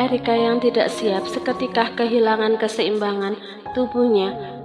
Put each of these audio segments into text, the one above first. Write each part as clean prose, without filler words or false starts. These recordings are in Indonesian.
Erika yang tidak siap seketika kehilangan keseimbangan tubuhnya.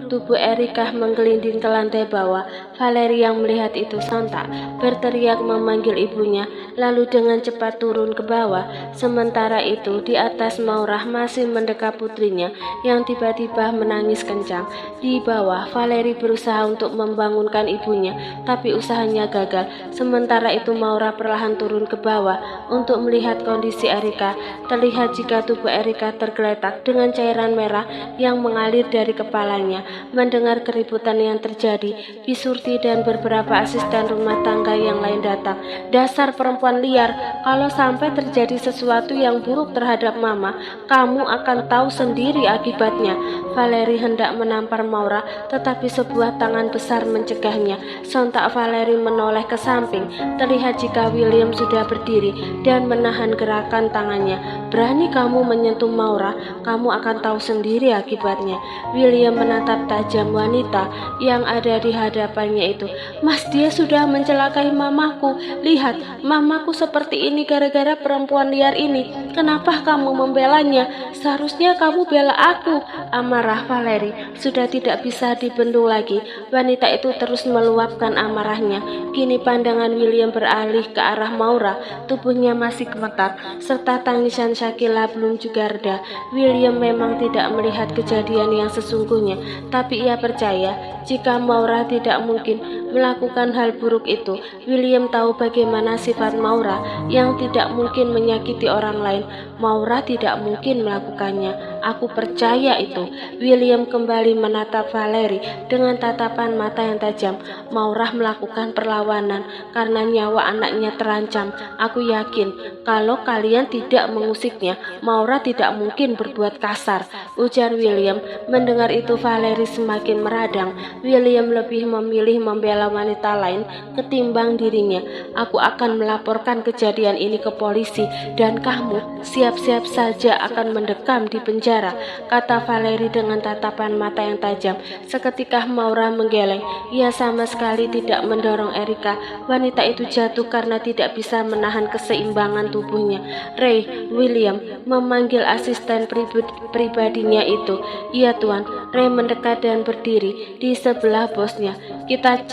Tubuh Erika menggelinding ke lantai bawah. Valeri yang melihat itu sontak berteriak memanggil ibunya, lalu dengan cepat turun ke bawah. Sementara itu di atas Maurah masih mendekap putrinya yang tiba-tiba menangis kencang. Di bawah, Valeri berusaha untuk membangunkan ibunya, tapi usahanya gagal. Sementara itu Maurah perlahan turun ke bawah untuk melihat kondisi Erika. Terlihat jika tubuh Erika tergeletak dengan cairan merah yang mengalir dari kepalanya. Mendengar keributan yang terjadi, Bisurti dan beberapa asisten rumah tangga yang lain datang. Dasar perempuan liar, kalau sampai terjadi sesuatu yang buruk terhadap Mama, kamu akan tahu sendiri akibatnya. Valeri hendak menampar Maurah, tetapi sebuah tangan besar mencegahnya. Sontak Valeri menoleh ke samping. Terlihat jika William sudah berdiri dan menahan gerakan tangannya. Berani kamu menyentuh Maurah, kamu akan tahu sendiri akibatnya. William menatap tajam wanita yang ada di hadapannya itu. Mas, dia sudah mencelakai mamaku. Lihat, mamaku seperti ini gara-gara perempuan liar ini. Kenapa kamu membelanya? Seharusnya kamu bela aku. Amarah Valeri sudah tidak bisa dibendung lagi. Wanita itu terus meluapkan amarahnya. Kini pandangan William beralih ke arah Maurah. Tubuhnya masih gemetar, serta tangisan Shakila belum juga reda. William memang tidak melihat kejadian yang sesungguhnya, tapi ia percaya jika Maurah tidak mungkin melakukan hal buruk itu. William tahu bagaimana sifat Maurah yang tidak mungkin menyakiti orang lain. Maurah tidak mungkin melakukannya. Aku percaya itu. William kembali menatap Valeri dengan tatapan mata yang tajam. Maurah melakukan perlawanan karena nyawa anaknya terancam. Aku yakin kalau kalian tidak mengusiknya, Maurah tidak mungkin berbuat kasar, ujar William. Mendengar itu Valeri semakin meradang. William lebih memilih membela wanita lain ketimbang dirinya. Aku akan melaporkan kejadian ini ke polisi dan kamu siap-siap saja akan mendekam di penjara, kata Valeri dengan tatapan mata yang tajam. Seketika Maurah menggeleng. Ia sama sekali tidak mendorong Erika. Wanita itu jatuh karena tidak bisa menahan keseimbangan tubuhnya. Ray, William memanggil asisten pribadinya itu. Iya tuan. Ray mendekat dan berdiri di sebelah bosnya. Kita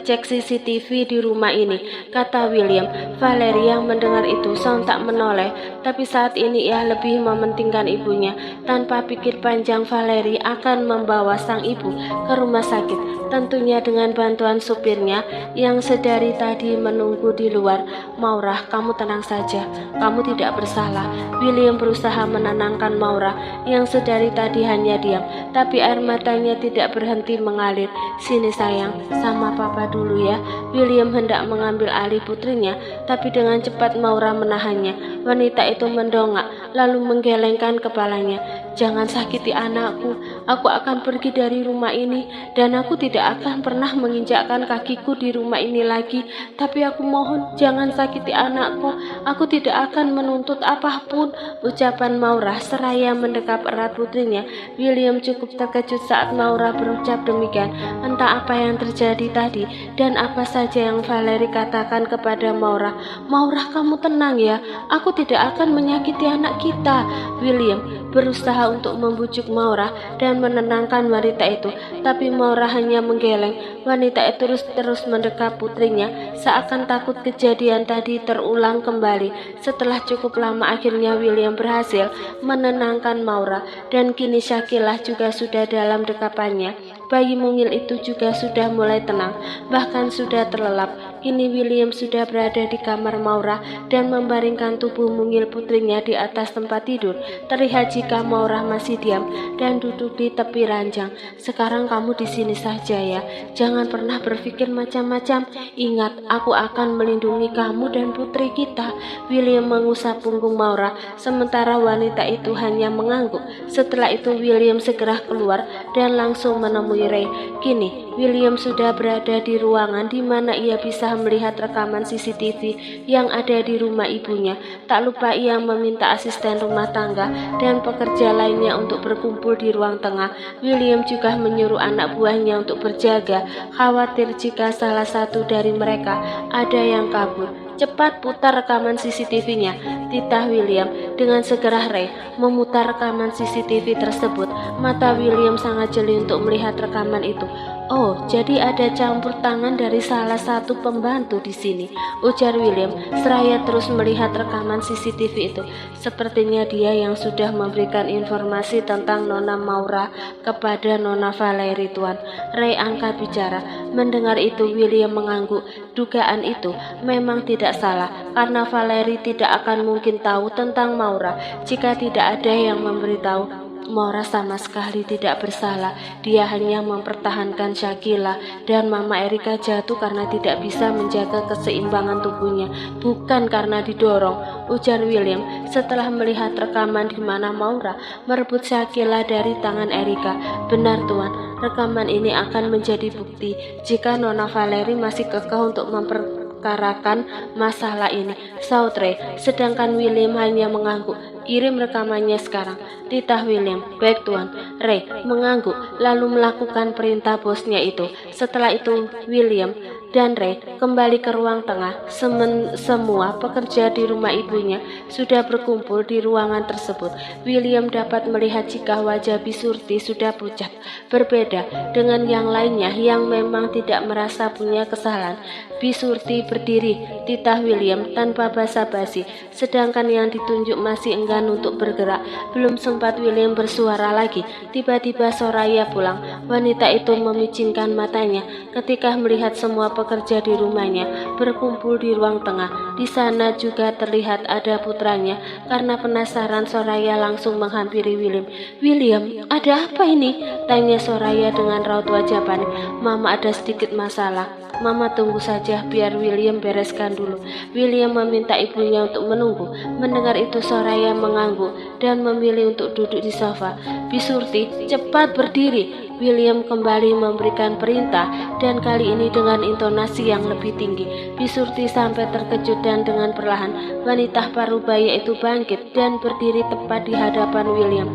cek CCTV di rumah ini, kata William. Valeri yang mendengar itu sontak menoleh, tapi saat ini ia lebih mementingkan ibunya. Tanpa pikir panjang, Valeri akan membawa sang ibu ke rumah sakit, tentunya dengan bantuan supirnya yang sedari tadi menunggu di luar. Maurah, kamu tenang saja, kamu tidak bersalah. William berusaha menenangkan Maurah yang sedari tadi hanya diam, tapi air matanya tidak berhenti mengalir. Sini sayang, sama papa dulu ya. William hendak mengambil alih putrinya, tapi dengan cepat Maurah menahannya. Wanita itu mendongak lalu menggelengkan kepalanya. Jangan sakiti anakku. Aku akan pergi dari rumah ini dan aku tidak akan pernah menginjakkan kakiku di rumah ini lagi. Tapi aku mohon jangan sakiti anakku. Aku tidak akan menuntut apapun, ucapan Maurah seraya mendekap erat putrinya. William cukup terkejut saat Maurah berucap demikian. Entah apa yang terjadi tadi dan apa saja yang Valeri katakan kepada Maurah. Maurah, kamu tenang ya. Aku tidak akan menyakiti anak kita. William berusaha untuk membujuk Maurah dan menenangkan wanita itu, tapi Maurah hanya menggeleng. Wanita itu terus mendekap putrinya, seakan takut kejadian tadi terulang kembali. Setelah cukup lama akhirnya William berhasil menenangkan Maurah, dan kini Shakila juga sudah dalam dekapannya. Bayi mungil itu juga sudah mulai tenang, bahkan sudah terlelap. Kini William sudah berada di kamar Maurah dan membaringkan tubuh mungil putrinya di atas tempat tidur. Terlihat jika Maurah masih diam dan duduk di tepi ranjang. Sekarang kamu di sini saja ya. Jangan pernah berpikir macam-macam. Ingat, aku akan melindungi kamu dan putri kita. William mengusap punggung Maurah, sementara wanita itu hanya mengangguk. Setelah itu William segera keluar dan langsung menemui Ray. Kini William sudah berada di ruangan di mana ia bisa melihat rekaman CCTV yang ada di rumah ibunya. Tak lupa ia meminta asisten rumah tangga dan pekerja lainnya untuk berkumpul di ruang tengah. William juga menyuruh anak buahnya untuk berjaga, khawatir jika salah satu dari mereka ada yang kabur. cepat putar rekaman CCTV-nya, titah William. Dengan segera Ray memutar rekaman CCTV tersebut. Mata William sangat jeli untuk melihat rekaman itu. Oh, jadi ada campur tangan dari salah satu pembantu di sini, ujar William seraya terus melihat rekaman CCTV itu. Sepertinya dia yang sudah memberikan informasi tentang Nona Maura kepada Nona Valerie, Tuan. Ray angkat bicara. Mendengar itu, William mengangguk. Dugaan itu memang tidak salah, karena Valerie tidak akan mungkin tahu tentang Maura jika tidak ada yang memberitahu. Maura sama sekali tidak bersalah. Dia hanya mempertahankan Shakila, dan Mama Erika jatuh karena tidak bisa menjaga keseimbangan tubuhnya, bukan karena didorong, ujar William setelah melihat rekaman di mana Maura merebut Shakila dari tangan Erika. Benar, Tuan, rekaman ini akan menjadi bukti jika Nona Valerie masih kekeh untuk memperkarakan masalah ini, saut Ray. Sedangkan William hanya mengangguk. Kirim rekamannya sekarang, titah William. Baik, Tuan. Ray mengangguk lalu melakukan perintah bosnya itu. Setelah itu William dan Ray kembali ke ruang tengah. Semua pekerja di rumah ibunya sudah berkumpul di ruangan tersebut. William dapat melihat jika wajah Bisurti sudah pucat, berbeda dengan yang lainnya yang memang tidak merasa punya kesalahan. Bisurti berdiri, titah William tanpa basa-basi, sedangkan yang ditunjuk masih enggan untuk bergerak. Belum sempat William bersuara lagi, tiba-tiba Soraya pulang. Wanita itu memicingkan matanya ketika melihat semua pekerja di rumahnya berkumpul di ruang tengah. Di sana juga terlihat ada putranya. Karena penasaran, Soraya langsung menghampiri William. William, ada apa ini? Tanya Soraya dengan raut wajah panik. Mama ada sedikit masalah. Mama tunggu saja biar William bereskan dulu. William meminta ibunya untuk menunggu. Mendengar itu Soraya mengangguk dan memilih untuk duduk di sofa. Bisurti, cepat berdiri. William kembali memberikan perintah, dan kali ini dengan intonasi yang lebih tinggi. Bisurti sampai terkejut dan dengan perlahan wanita parubaya itu bangkit dan berdiri tepat di hadapan William.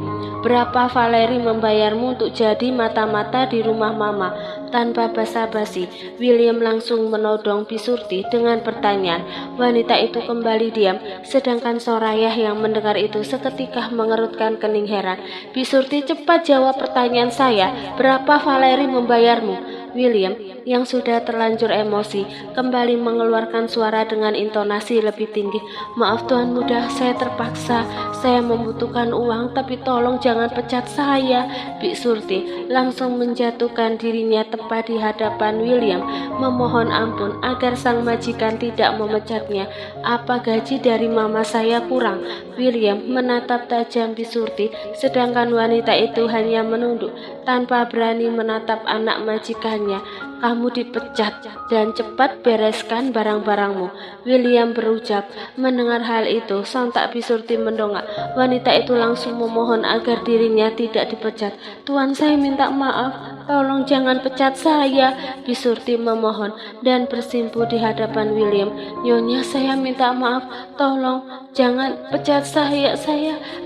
Berapa Valerie membayarmu untuk jadi mata-mata di rumah Mama? Tanpa basa-basi, William langsung menodong Bisurti dengan pertanyaan. Wanita itu kembali diam, sedangkan Soraya yang mendengar itu seketika mengerutkan kening heran. Bisurti, cepat jawab pertanyaan saya. Berapa Valerie membayarmu? William, yang sudah terlanjur emosi, kembali mengeluarkan suara dengan intonasi lebih tinggi. Maaf Tuan Muda, saya terpaksa. Saya membutuhkan uang, tapi tolong jangan pecat saya. Bisurti langsung menjatuhkan dirinya tepat di hadapan William, memohon ampun agar sang majikan tidak memecatnya. Apa gaji dari mama saya kurang? William menatap tajam Bisurti, sedangkan wanita itu hanya menunduk tanpa berani menatap anak majikannya. Kamu dipecat dan cepat bereskan barang-barangmu, William berucap. Mendengar hal itu, sontak Bisurti mendongak. Wanita itu langsung memohon agar dirinya tidak dipecat. Tuan, saya minta maaf, tolong jangan pecat saya, Bisurti memohon dan bersimpuh di hadapan William. Nyonya, saya minta maaf, tolong jangan pecat saya.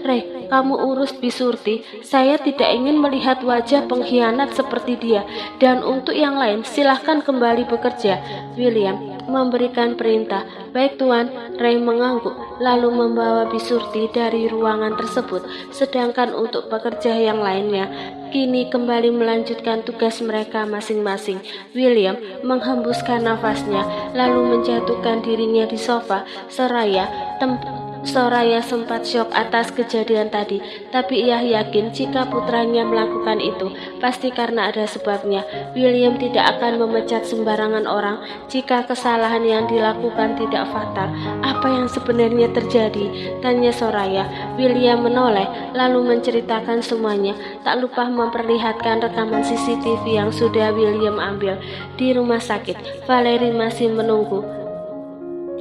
Ray, kamu urus Bisurti. Saya tidak ingin melihat wajah pengkhianat seperti dia. Dan untuk yang lain, silahkan kembali bekerja. William memberikan perintah. Baik Tuan. Ray mengangguk lalu membawa Bisurti dari ruangan tersebut. Sedangkan untuk pekerja yang lainnya kini kembali melanjutkan tugas mereka masing-masing. William menghembuskan nafasnya lalu menjatuhkan dirinya di sofa. Soraya sempat syok atas kejadian tadi, tapi ia yakin jika putranya melakukan itu pasti karena ada sebabnya. William tidak akan memecat sembarangan orang jika kesalahan yang dilakukan tidak fatal. Apa yang sebenarnya terjadi? Tanya Soraya. William menoleh lalu menceritakan semuanya, tak lupa memperlihatkan rekaman CCTV yang sudah William ambil. Di rumah sakit, Valerie masih menunggu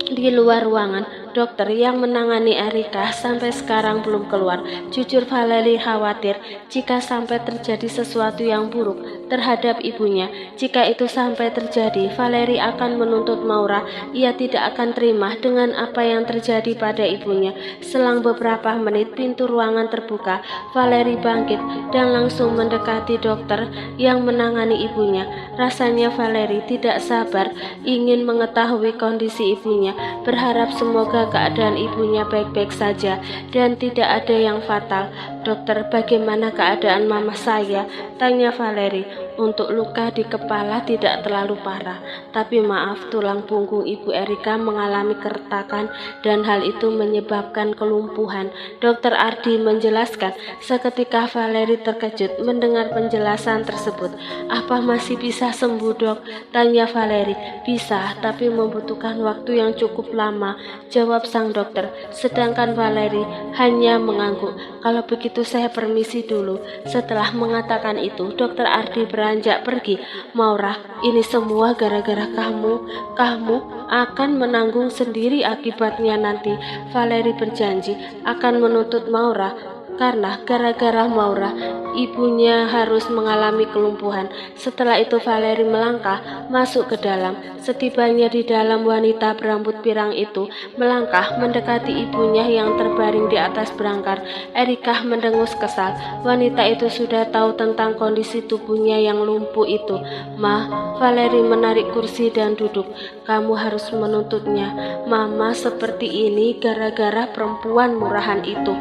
di luar ruangan. Dokter yang menangani Erika sampai sekarang belum keluar. Jujur Valerie khawatir jika sampai terjadi sesuatu yang buruk terhadap ibunya. Jika itu sampai terjadi, Valeri akan menuntut Maura. Ia tidak akan terima dengan apa yang terjadi pada ibunya. Selang beberapa menit, pintu ruangan terbuka. Valeri bangkit dan langsung mendekati dokter yang menangani ibunya. Rasanya Valeri tidak sabar ingin mengetahui kondisi ibunya, berharap semoga keadaan ibunya baik-baik saja dan tidak ada yang fatal. "Dokter, bagaimana keadaan mama saya?" tanya Valeri. "Untuk luka di kepala tidak terlalu parah, tapi maaf, tulang punggung Ibu Erika mengalami keretakan dan hal itu menyebabkan kelumpuhan," Dokter Ardi menjelaskan. Seketika Valeri terkejut mendengar penjelasan tersebut. "Apa masih bisa sembuh, Dok?" tanya Valeri. "Bisa, tapi membutuhkan waktu yang cukup lama," jawab sang dokter. Sedangkan Valeri hanya mengangguk. "Kalau begitu saya permisi dulu." Setelah mengatakan itu, Dokter Ardi beranjak pergi. "Maura, ini semua gara-gara kamu. Kamu akan menanggung sendiri akibatnya nanti." Valeri berjanji akan menuntut Maura karena gara-gara Maura, ibunya harus mengalami kelumpuhan. Setelah itu Valeri melangkah masuk ke dalam. Setibanya di dalam, wanita berambut pirang itu melangkah mendekati ibunya yang terbaring di atas berangkar. Erika mendengus kesal. Wanita itu sudah tahu tentang kondisi tubuhnya yang lumpuh itu. "Ma," Valeri menarik kursi dan duduk. "Kamu harus menuntutnya. Mama seperti ini gara-gara perempuan murahan itu,"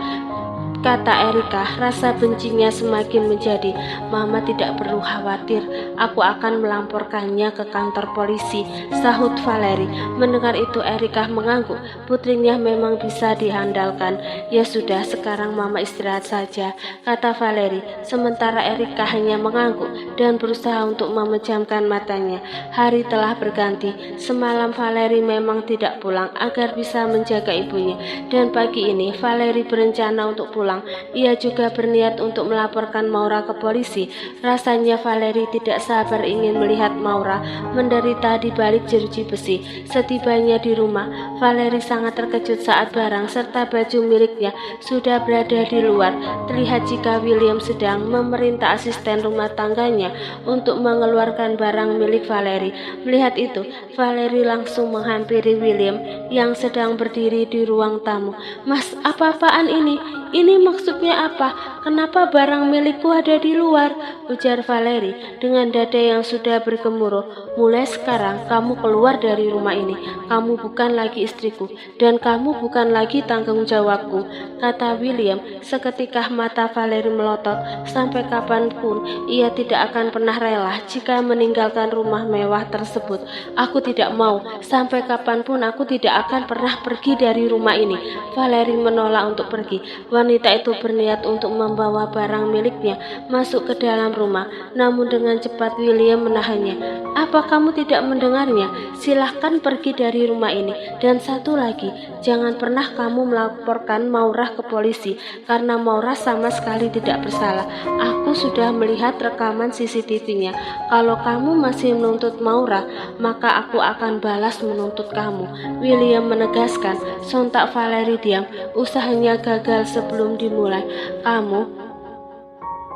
kata Erika. Rasa bencinya semakin menjadi. "Mama tidak perlu khawatir, aku akan melaporkannya ke kantor polisi," sahut Valeri. Mendengar itu Erika mengangguk. Putrinya memang bisa diandalkan. "Ya sudah, sekarang Mama istirahat saja," kata Valeri. Sementara Erika hanya mengangguk dan berusaha untuk memejamkan matanya. Hari telah berganti. Semalam Valeri memang tidak pulang agar bisa menjaga ibunya, dan pagi ini Valeri berencana untuk pulang. Ia juga berniat untuk melaporkan Maura ke polisi. Rasanya Valeri tidak sabar ingin melihat Maura menderita di balik jeruji besi. Setibanya di rumah, Valeri sangat terkejut saat barang serta baju miliknya sudah berada di luar. Terlihat jika William sedang memerintah asisten rumah tangganya untuk mengeluarkan barang milik Valeri. Melihat itu, Valeri langsung menghampiri William yang sedang berdiri di ruang tamu. "Mas, apa-apaan ini? Ini maksudnya apa? Kenapa barang milikku ada di luar?" ujar Valeri dengan dada yang sudah bergemuruh. "Mulai sekarang kamu keluar dari rumah ini. Kamu bukan lagi istriku dan kamu bukan lagi tanggung jawabku," kata William. Seketika mata Valeri melotot. Sampai kapanpun ia tidak akan pernah rela jika meninggalkan rumah mewah tersebut. "Aku tidak mau. Sampai kapanpun aku tidak akan pernah pergi dari rumah ini." Valeri menolak untuk pergi. Wanita itu berniat untuk membawa barang miliknya masuk ke dalam rumah, namun dengan cepat William menahannya. "Apa kamu tidak mendengarnya? Silahkan pergi dari rumah ini. Dan satu lagi, jangan pernah kamu melaporkan Maura ke polisi, karena Maura sama sekali tidak bersalah. Aku sudah melihat rekaman CCTV-nya. Kalau kamu masih menuntut Maura, maka aku akan balas menuntut kamu," William menegaskan. Sontak Valeri diam. Usahanya gagal sebelum dimulai.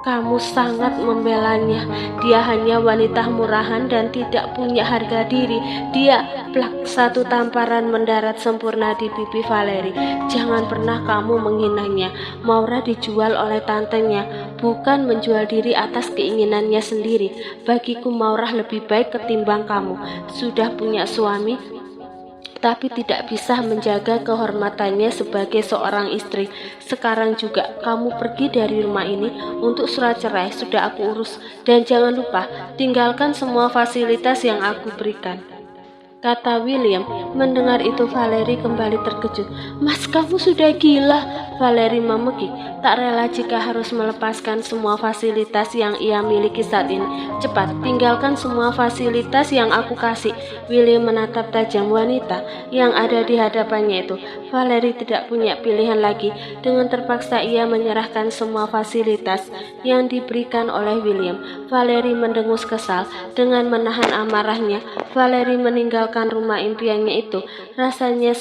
Kamu sangat membelanya. Dia hanya wanita murahan dan tidak punya harga diri. Dia..." Plak, satu tamparan mendarat sempurna di pipi Valeri. "Jangan pernah kamu menghinanya. Maura dijual oleh tantenya, bukan menjual diri atas keinginannya sendiri. Bagiku Maura lebih baik ketimbang kamu. Sudah punya suami, tapi tidak bisa menjaga kehormatannya sebagai seorang istri. Sekarang juga kamu pergi dari rumah ini. Untuk surat cerai sudah aku urus. Dan jangan lupa, tinggalkan semua fasilitas yang aku berikan," kata William. Mendengar itu Valeri kembali terkejut. "Mas, kamu sudah gila," Valeri memekik. Tak rela jika harus melepaskan semua fasilitas yang ia miliki saat ini. "Cepat, tinggalkan semua fasilitas yang aku kasih." William menatap tajam wanita yang ada di hadapannya itu. Valerie tidak punya pilihan lagi. Dengan terpaksa ia menyerahkan semua fasilitas yang diberikan oleh William. Valerie mendengus kesal. Dengan menahan amarahnya, Valerie meninggalkan rumah impiannya itu. Rasanya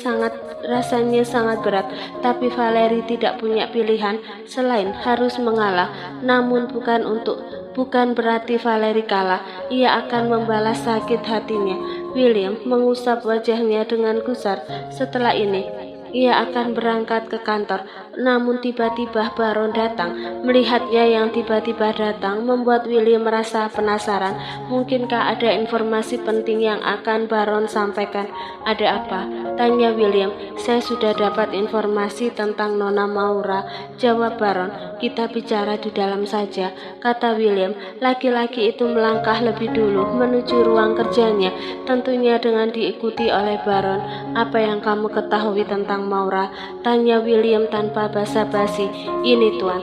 sangat berat, tapi Valerie tidak punya pilihan selain harus mengalah. Namun bukan berarti Valerie kalah. Ia akan membalas sakit hatinya. William mengusap wajahnya dengan gusar. Setelah ini, ia akan berangkat ke kantor. Namun tiba-tiba Baron datang. Melihatnya yang tiba-tiba datang membuat William merasa penasaran. Mungkinkah ada informasi penting yang akan Baron sampaikan? Ada apa? Tanya William. Saya sudah dapat informasi tentang Nona Maura, jawab Baron. Kita bicara di dalam saja, kata William. Laki-laki itu melangkah lebih dulu menuju ruang kerjanya, tentunya dengan diikuti oleh Baron. Apa yang kamu ketahui tentang Maura? Tanya William tanpa basa-basi. Ini tuan.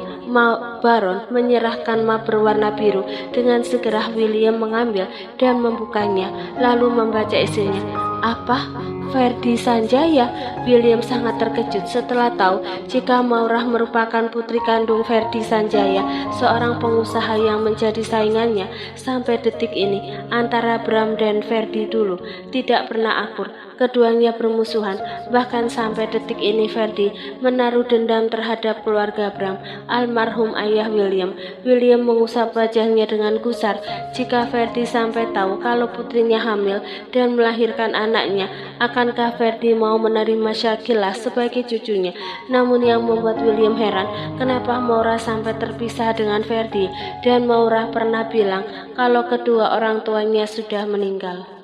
Baron menyerahkan map berwarna biru. Dengan segera William mengambil dan membukanya, lalu membaca isinya. Apa? Ferdi Sanjaya? William sangat terkejut setelah tahu jika Maura merupakan putri kandung Ferdi Sanjaya, seorang pengusaha yang menjadi saingannya sampai detik ini. Antara Bram dan Ferdi dulu tidak pernah akur. Keduanya bermusuhan. Bahkan sampai detik ini Ferdi menaruh dendam terhadap keluarga Bram, almarhum ayah William. William mengusap wajahnya dengan gusar. Jika Ferdi sampai tahu kalau putrinya hamil dan melahirkan anaknya, akankah Ferdi mau menerima Shakila sebagai cucunya? Namun yang membuat William heran, kenapa Maura sampai terpisah dengan Ferdi, dan Maura pernah bilang kalau kedua orang tuanya sudah meninggal.